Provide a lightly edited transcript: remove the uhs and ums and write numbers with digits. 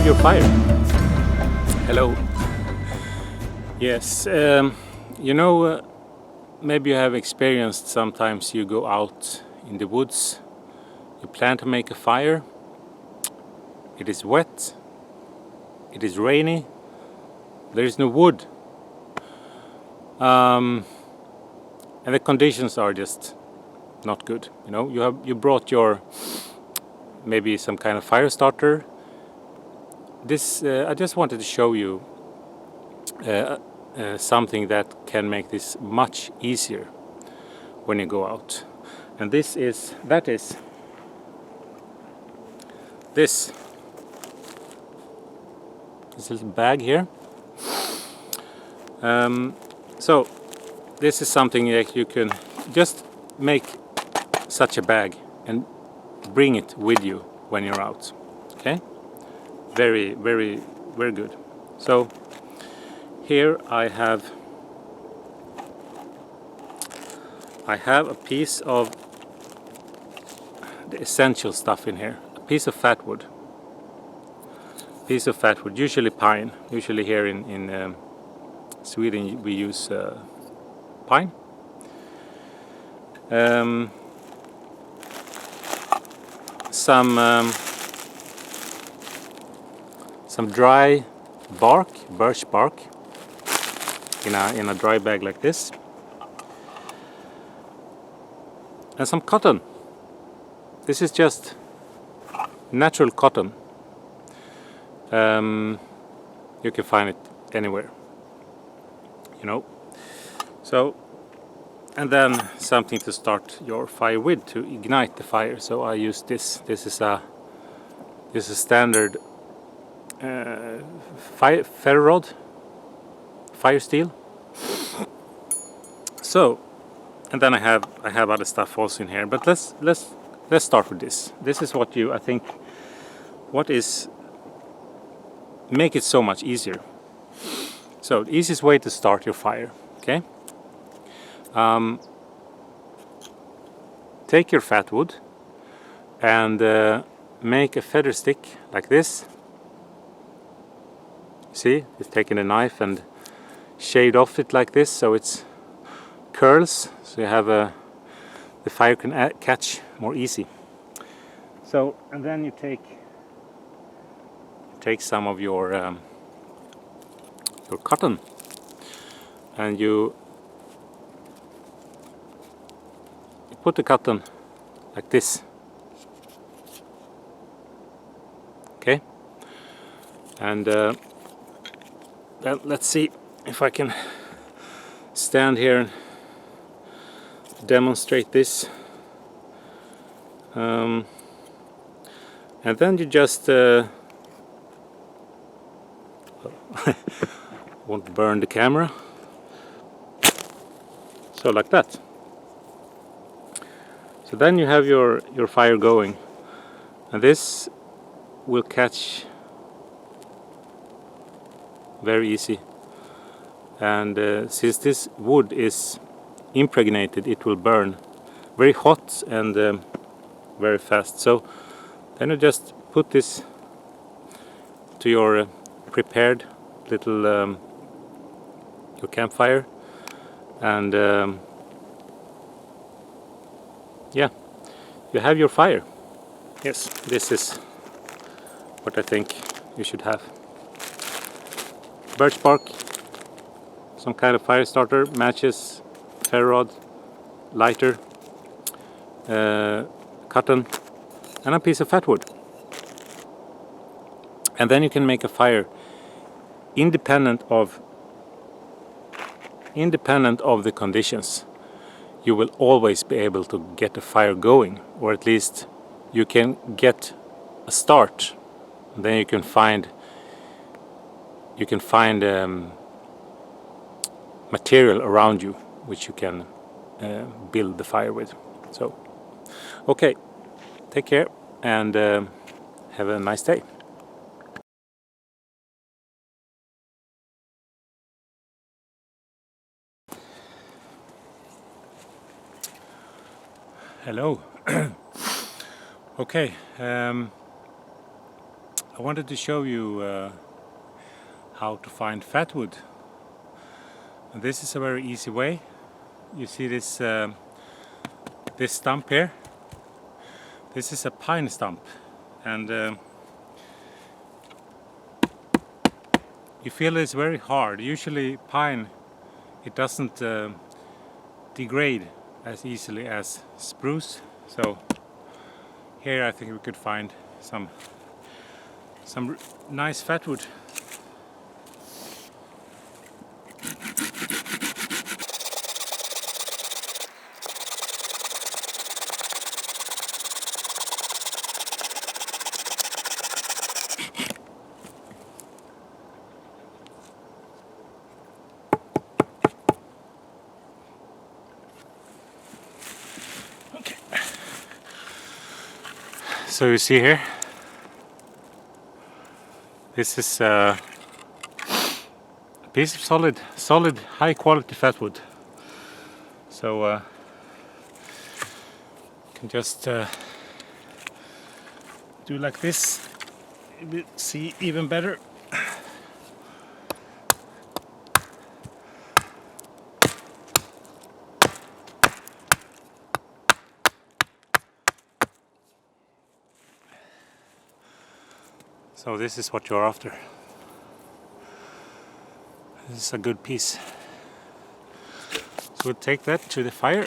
have your fire. Hello. Yes, maybe you have experienced sometimes you go out in the woods, you plan to make a fire, it is wet, it is rainy, there is no wood, and the conditions are just not good. You brought your maybe some kind of fire starter. I just wanted to show you something that can make this much easier when you go out, and this little bag here. So this is something that you can just make such a bag and bring it with you when you're out. Okay, very, very, very good. So here I have a piece of the essential stuff in here. A piece of fatwood. Usually pine. Usually here in Sweden we use pine. Some dry bark, birch bark, in a dry bag like this, and some cotton. This is just natural cotton. You can find it anywhere, So, and then something to start your fire with, to ignite the fire. So I use this. This is a standard ferro rod, fire steel. So, and then I have other stuff also in here. But let's start with this. This is what make it so much easier. So the easiest way to start your fire, okay? Take your fatwood and make a feather stick like this. See, it's taking a knife and shaved off it like this, so it's curls, so you have the fire can catch more easy. So, and then you take some of your cotton, and you put the cotton like this. Okay, and then let's see if I can stand here and demonstrate this. And then you just won't burn the camera. So like that. So then you have your fire going, and this will catch very easy. And since this wood is impregnated, it will burn very hot and very fast. So then you just put this to your prepared little your campfire, and yeah, you have your fire. Yes, this is what I think you should have. Birch bark, some kind of fire starter, matches, ferro rod, lighter, cotton, and a piece of fatwood. And then you can make a fire independent of the conditions. You will always be able to get a fire going, or at least you can get a start. And then you can find material around you which you can build the fire with. So, okay, take care and have a nice day. Hello. Okay, I wanted to show you how to find fatwood. And this is a very easy way. You see this this stump here? This is a pine stump, and you feel it's very hard. Usually pine, it doesn't degrade as easily as spruce. So here I think we could find some nice fatwood. Okay. So you see here, this is a piece of solid, high quality fatwood. So you can just do like this. You will see even better. So this is what you're after. This is a good piece. So we'll take that to the fire.